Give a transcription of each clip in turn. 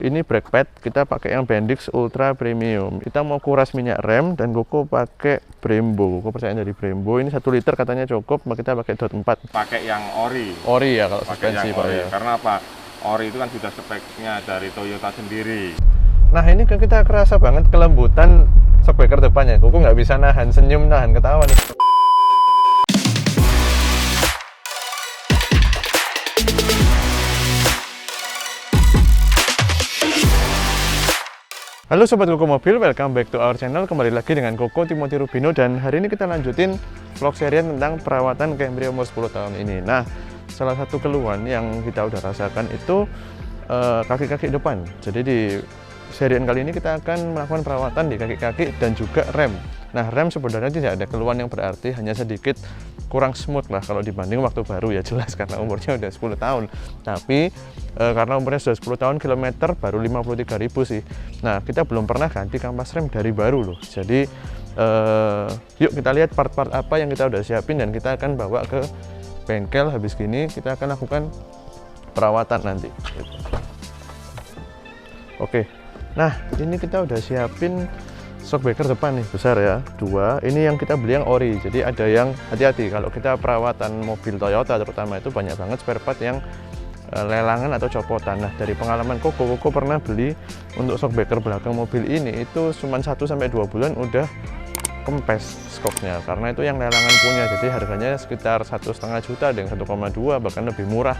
Ini brake pad kita pakai yang Bendix Ultra Premium. Kita mau kuras minyak rem dan Koko pakai Brembo. Koko percaya dari Brembo. Ini 1 liter katanya cukup, kita pakai dot 4. Pakai yang ori. Ori ya kalau Pakai suspensi yang Pak ori. ya. Karena apa? Ori itu kan sudah speknya dari Toyota sendiri. Nah ini kan kita kerasa banget kelembutan shockbreaker depannya. Koko nggak bisa nahan senyum, nahan ketawa nih. Halo Sobat Koko Mobil, welcome back to our channel. Kembali lagi dengan Koko Timothy Rubino. Dan hari ini kita lanjutin vlog serian tentang perawatan Camry umur 10 tahun ini. Nah, salah satu keluhan yang kita udah rasakan itu kaki-kaki depan. Jadi di serian kali ini kita akan melakukan perawatan di kaki-kaki dan juga rem. Nah, rem sebenarnya tidak ada keluhan yang berarti, hanya sedikit kurang smooth lah kalau dibanding waktu baru ya, jelas karena umurnya udah 10 tahun. Tapi karena umurnya sudah 10 tahun, kilometer baru 53.000 sih. Nah, kita belum pernah ganti kampas rem dari baru loh. Jadi yuk kita lihat part-part apa yang kita udah siapin dan kita akan bawa ke bengkel. Habis gini kita akan lakukan perawatan nanti gitu. Oke, nah ini kita udah siapin shockbreaker depan nih, besar ya, 2. Ini yang kita beli yang ori, jadi ada yang hati-hati kalau kita perawatan mobil Toyota terutama, itu banyak banget spare part yang lelangan atau copotan. Nah, dari pengalaman Koko pernah beli untuk shockbreaker belakang mobil ini, itu cuma 1-2 bulan udah kempes skoknya, karena itu yang lelangan punya, jadi harganya sekitar 1,5 juta, ada yang 1,2, bahkan lebih murah.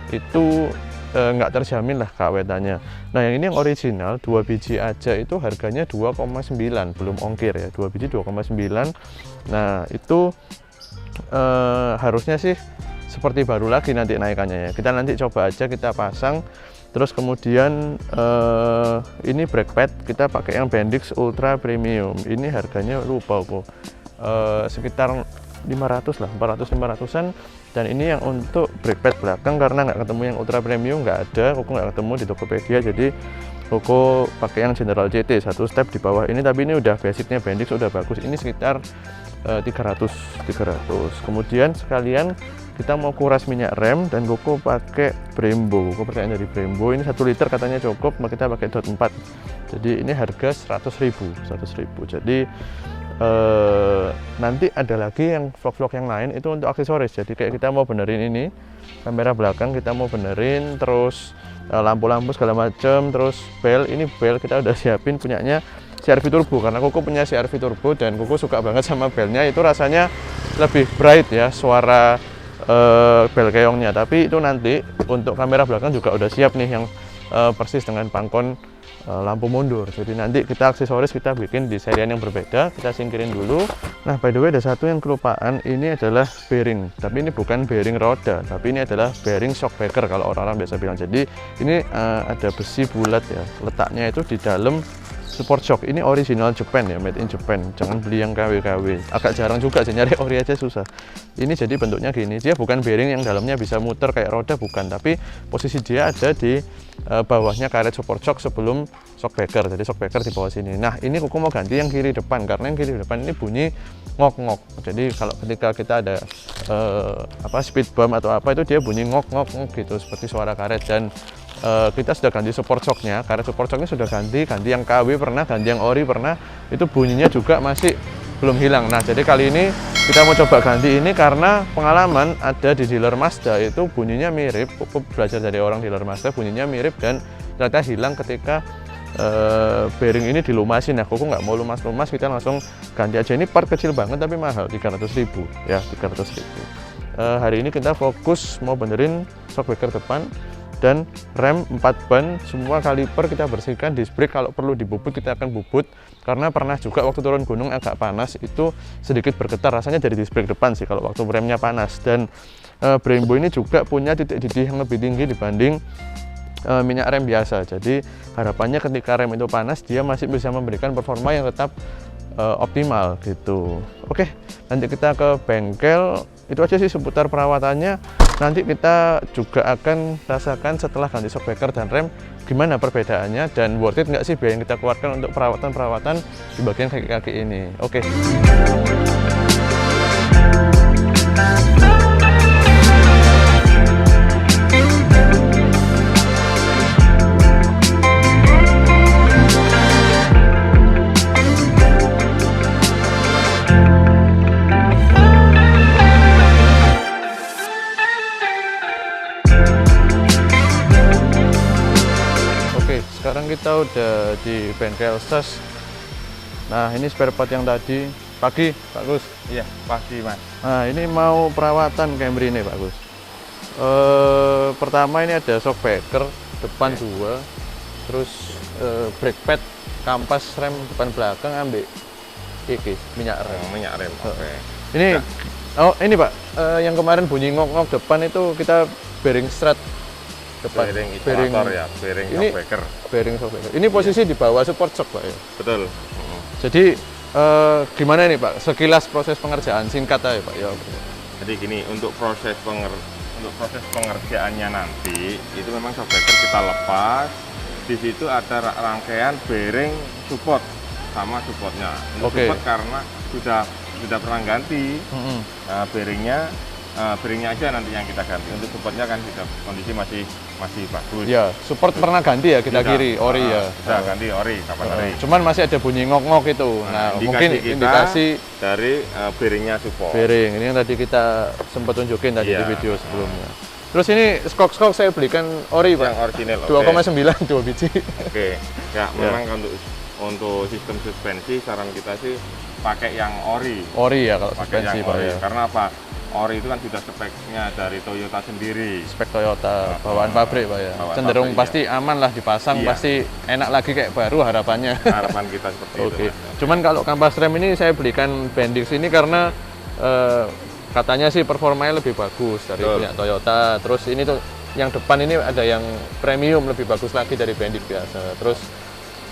Itu nggak terjamin lah keawetannya. Nah, yang ini yang original 2 biji aja itu harganya 2,9, belum ongkir ya, 2 biji 2,9. Nah, itu harusnya sih seperti baru lagi nanti naikannya ya. Kita nanti coba aja kita pasang. Terus kemudian ini brake pad kita pakai yang Bendix Ultra Premium. Ini harganya lupa kok, sekitar 500 lah, 400-500an. Dan ini yang untuk brake pad belakang, karena nggak ketemu yang Ultra Premium, nggak ada, Koko nggak ketemu di Tokopedia, jadi Koko pakai yang General CT 1 step di bawah ini. Tapi ini udah basicnya Bendix, udah bagus. Ini sekitar 300. Kemudian sekalian kita mau kuras minyak rem dan Koko pakai Brembo. Koko percaya dari Brembo. Ini 1 liter katanya cukup, kita pakai dot 4. Jadi ini harga 100.000. Jadi nanti ada lagi yang vlog-vlog yang lain itu untuk aksesoris. Jadi kayak kita mau benerin ini kamera belakang, kita mau benerin, terus lampu-lampu segala macam, terus bel. Ini bel kita udah siapin punyanya CR-V Turbo, karena Koko punya CR-V Turbo dan Koko suka banget sama belnya. Itu rasanya lebih bright ya suara bel keongnya. Tapi itu nanti untuk kamera belakang juga udah siap nih yang persis dengan pangkon lampu mundur. Jadi nanti kita aksesoris kita bikin di serian yang berbeda. Kita singkirin dulu. Nah, by the way ada satu yang kelupaan, ini adalah bearing. Tapi ini bukan bearing roda, tapi ini adalah bearing shockbreaker kalau orang-orang biasa bilang. Jadi ini ada besi bulat ya, letaknya itu di dalam support shock. Ini original Japan ya, made in Japan. Jangan beli yang KW. Agak jarang juga sih, nyari ori aja susah. Ini jadi bentuknya gini. Dia bukan bearing yang dalamnya bisa muter kayak roda, bukan. Tapi posisi dia ada di bawahnya karet support shock sebelum shockbreaker. Jadi shockbreaker di bawah sini. Nah, ini Koko mau ganti yang kiri depan, karena yang kiri depan ini bunyi ngok-ngok. Jadi kalau ketika kita ada speed bump atau apa, itu dia bunyi ngok-ngok gitu, seperti suara karet. Dan kita sudah ganti support shocknya, karet support shocknya sudah ganti yang KW pernah, ganti yang ori pernah, itu bunyinya juga masih belum hilang. Nah, jadi kali ini kita mau coba ganti ini karena pengalaman ada di dealer Mazda itu bunyinya mirip. Koko belajar dari orang dealer Mazda, bunyinya mirip dan ternyata hilang ketika bearing ini dilumasin. Nah, Koko nggak mau lumas-lumas, kita langsung ganti aja. Ini part kecil banget tapi mahal, 300.000 ya, 300.000. Hari ini kita fokus mau benerin shockbreaker depan dan rem 4 ban, semua kaliper kita bersihkan. Disc brake kalau perlu dibubut kita akan bubut, karena pernah juga waktu turun gunung agak panas itu sedikit bergetar rasanya dari disc brake depan sih kalau waktu remnya panas. Dan Brembo ini juga punya titik didih yang lebih tinggi dibanding minyak rem biasa. Jadi harapannya ketika rem itu panas dia masih bisa memberikan performa yang tetap optimal gitu. Oke, nanti kita ke bengkel. Itu aja sih seputar perawatannya. Nanti kita juga akan rasakan setelah ganti shockbreaker dan rem gimana perbedaannya, dan worth it nggak sih biaya yang kita keluarkan untuk perawatan di bagian kaki-kaki ini. Oke. Oke, sekarang kita udah di bengkel SES. Nah, ini spare part yang tadi. Pagi, Pak Gus. Iya, pasti Mas. Nah, ini mau perawatan Camry ini, Pak Gus. Pertama ini ada shock breaker depan dua, terus brake pad, kampas rem depan belakang, ambil iki minyak rem. Minyak rem. Oke. Ini ini Pak, yang kemarin bunyi ngok-ngok depan itu kita bearing strut depan. Bearing isolator ya, bearing ini shock breaker. Bearing shock breaker. Ini posisi di bawah support shock, Pak ya. Betul. Jadi gimana nih Pak? Sekilas proses pengerjaan singkat aja Pak ya. Jadi gini, untuk proses pengerjaannya nanti itu memang shock breaker kita lepas. Di situ ada rangkaian bearing support sama supportnya. Untuk support karena sudah pernah ganti bearingnya aja nanti yang kita ganti. Untuk supportnya kan sudah kondisi masih bagus. Ya, support pernah ganti ya kita kiri ori ya. Sudah ganti ori kapan hari. Cuman masih ada bunyi ngok-ngok itu. Nah, mungkin indikasi dari bearingnya support. Bearing ini yang tadi kita sempat tunjukin tadi di video sebelumnya. Terus ini skok saya belikan ori Pak. Yang original. 2,9 2 biji. Oke. Ya, memang untuk sistem suspensi saran kita sih pakai yang ori. Ori ya kalau pakai suspensi yang Pak ori. ya. Karena apa? Ori itu kan sudah speknya dari Toyota sendiri. Spek Toyota bawaan pabrik Pak ya. Cenderung pasti aman lah dipasang, pasti enak lagi kayak baru harapannya. Harapan kita seperti itu. Cuman kalau kampas rem ini saya belikan Bendix ini karena katanya sih performanya lebih bagus dari punya Toyota. Terus ini tuh yang depan ini ada yang premium lebih bagus lagi dari Bendix biasa. Terus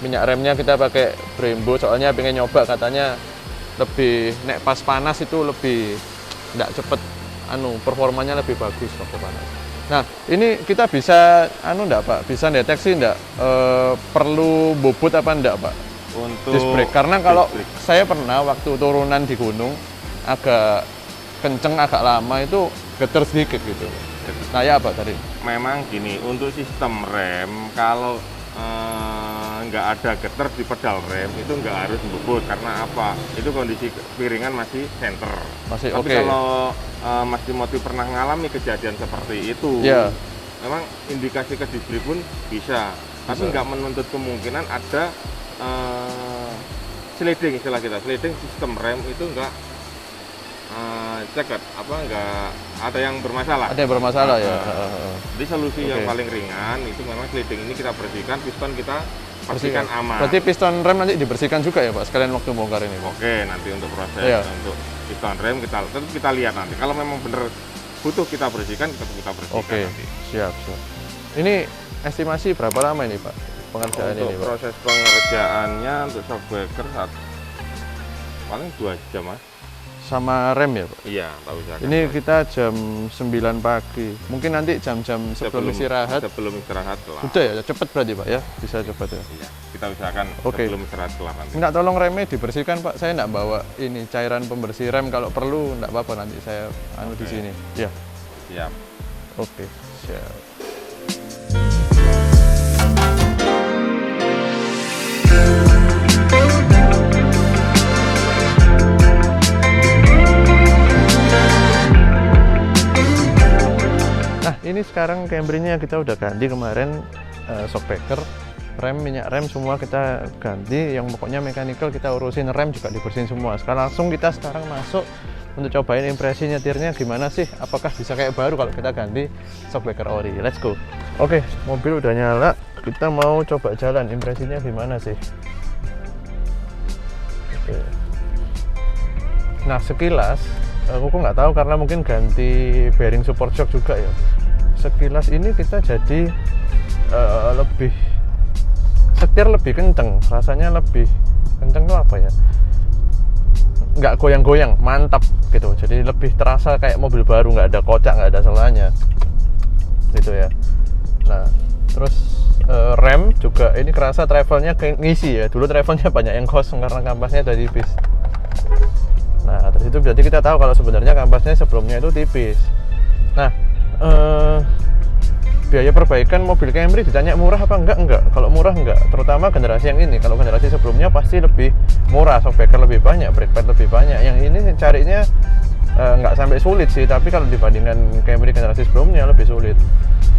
minyak remnya kita pakai Brembo soalnya pengen nyoba katanya lebih nek pas panas itu lebih enggak cepet performanya lebih bagus waktu panas. Nah, ini kita bisa enggak Pak? Bisa deteksi enggak perlu bobot apa enggak Pak? Untuk disc brake karena kalau saya pernah waktu turunan di gunung agak kenceng agak lama itu getar sedikit gitu. Nah ya apa tadi? Memang gini, untuk sistem rem kalau nggak ada getar di pedal rem itu nggak harus bobot karena apa? Itu kondisi piringan masih center. Masih Tapi kalau Mas Timothy pernah mengalami kejadian seperti itu, memang indikasi ke disc brake pun bisa. Tapi nggak menuntut kemungkinan ada sliding istilah kita. Sliding sistem rem itu nggak ceket nggak ada yang bermasalah. Ada yang bermasalah ya. Jadi solusi yang paling ringan itu memang sliding ini kita bersihkan, piston kita bersihkan aman. Berarti piston rem nanti dibersihkan juga ya Pak sekalian waktu bongkar ini? Oke, nanti untuk proses untuk piston rem kita lihat nanti. Kalau memang benar butuh kita bersihkan, kita bersihkan. Oke, nanti. siap. Ini estimasi berapa lama ini Pak pengerjaan untuk ini Pak? proses pengerjaannya untuk shock breaker paling 2 jam Mas. Sama rem ya Pak? Iya, tak usah. Ini kita jam 9 pagi. Mungkin nanti jam-jam sebelum istirahat. Sebelum istirahat kelar. Udah ya, cepet berarti Pak ya? Bisa cepet ya? Iya, kita usahakan sebelum istirahat kelar nanti. Minta tolong remnya dibersihkan Pak. Saya enggak bawa ini cairan pembersih rem. Kalau perlu enggak apa-apa nanti saya di sini. Ya. Siap. Oke, siap. Nah, ini sekarang Camry-nya kita udah ganti kemarin shock breaker, rem, minyak rem semua kita ganti. Yang pokoknya mechanical kita urusin, rem juga dibersihin semua. Sekarang sekarang masuk untuk cobain impresi nyetirnya gimana sih? Apakah bisa kayak baru kalau kita ganti shock breaker ori? Let's go. Oke, mobil udah nyala. Kita mau coba jalan, impresinya gimana sih? Oke. Nah, sekilas aku nggak tahu karena mungkin ganti bearing support shock juga ya. Sekilas ini kita jadi lebih setir lebih kenceng, rasanya lebih kenceng tuh apa ya? Nggak goyang-goyang, mantap gitu. Jadi lebih terasa kayak mobil baru, nggak ada kocak, nggak ada salahnya, gitu ya. Nah, terus rem juga ini kerasa travelnya ngisi ya. Dulu travelnya banyak yang kosong karena kampasnya dari tipis. Nah, terus itu berarti kita tahu kalau sebenarnya kampasnya sebelumnya itu tipis. Nah, biaya perbaikan mobil Camry ditanya murah apa enggak? Kalau murah enggak, terutama generasi yang ini. Kalau generasi sebelumnya pasti lebih murah, shock breaker lebih banyak, brake pad lebih banyak. Yang ini carinya nggak sampai sulit sih, tapi kalau dibandingkan Camry generasi sebelumnya lebih sulit.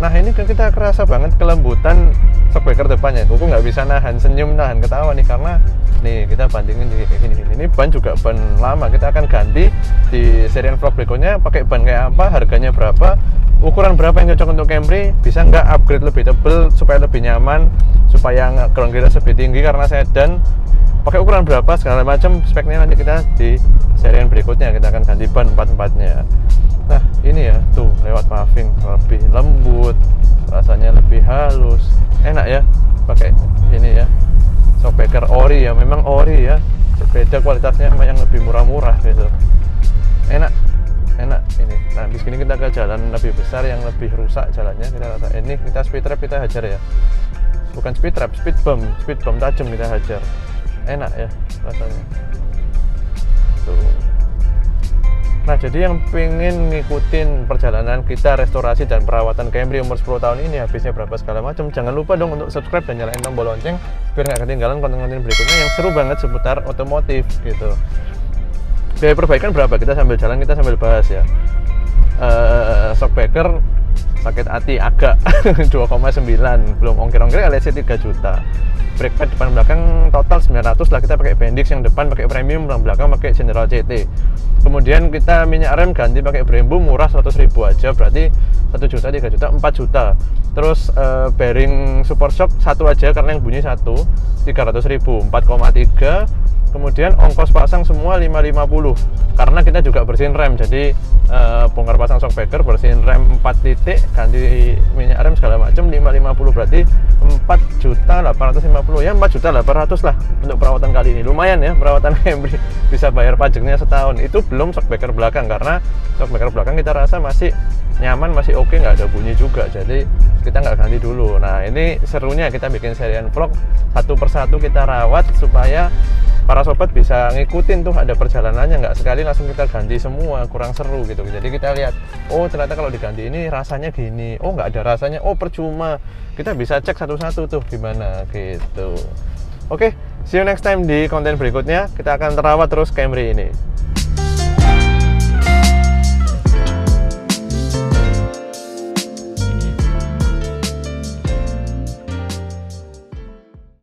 Nah, ini kan kita kerasa banget kelembutan shock breaker depannya. Kuku nggak bisa nahan senyum, nahan ketawa nih, karena nih kita bandingin kayak gini. Ini ban juga ban lama, kita akan ganti di serial vlog berikutnya pakai ban kayak apa, harganya berapa, ukuran berapa yang cocok untuk Camry, bisa nggak upgrade lebih tebel supaya lebih nyaman, supaya ground clearance lebih tinggi karena sedan, pakai ukuran berapa segala macam speknya nanti kita di serial berikutnya kita akan ganti ban 4-4-nya. Nah ini ya tuh lewat paving lebih lembut, rasanya lebih halus, enak ya pakai ini ya. Shockbreaker ori ya, memang ori ya, beda kualitasnya sama yang lebih murah-murah gitu. Enak ini. Nah di sini kita ke jalan lebih besar yang lebih rusak jalannya, kita rasa ini kita speed trap kita hajar ya, bukan speed trap, speed bump tajam kita hajar. Enak ya rasanya tuh. Nah jadi yang pengen ngikutin perjalanan kita restorasi dan perawatan Camry umur 10 tahun ini habisnya berapa segala macam, jangan lupa dong untuk subscribe dan nyalain tombol lonceng biar nggak ketinggalan konten-konten berikutnya yang seru banget seputar otomotif gitu. Biaya perbaikan berapa, kita sambil jalan kita sambil bahas ya. Shockbreaker sakit hati agak 2,9, belum ongkir-ongkir LC 3 juta. Brake pad depan belakang total 900 lah, kita pakai Bendix yang depan pakai premium, yang belakang pakai General CT. Kemudian kita minyak rem ganti pakai Brembo murah 100.000 aja, berarti 1 juta, 3 juta, 4 juta. Terus bearing support shock satu aja karena yang bunyi satu 300.000, 4,3. Kemudian ongkos pasang semua 550 karena kita juga bersihin rem, jadi bongkar pasang shockbreaker, bersihin rem 4 titik, ganti minyak rem segala macam 550, berarti 4.850 ya, 4.800 lah untuk perawatan kali ini. Lumayan ya perawatan Camry, bisa bayar pajaknya setahun. Itu belum shockbreaker belakang, karena shockbreaker belakang kita rasa masih nyaman, masih oke, nggak ada bunyi juga, jadi kita nggak ganti dulu. Nah ini serunya kita bikin serial vlog satu persatu kita rawat supaya para sobat bisa ngikutin tuh ada perjalanannya, nggak sekali langsung kita ganti semua, kurang seru gitu. Jadi kita lihat, oh ternyata kalau diganti ini rasanya gini, oh nggak ada rasanya, oh percuma. Kita bisa cek satu-satu tuh gimana gitu. Oke, see you next time di konten berikutnya. Kita akan terawat terus Camry ini.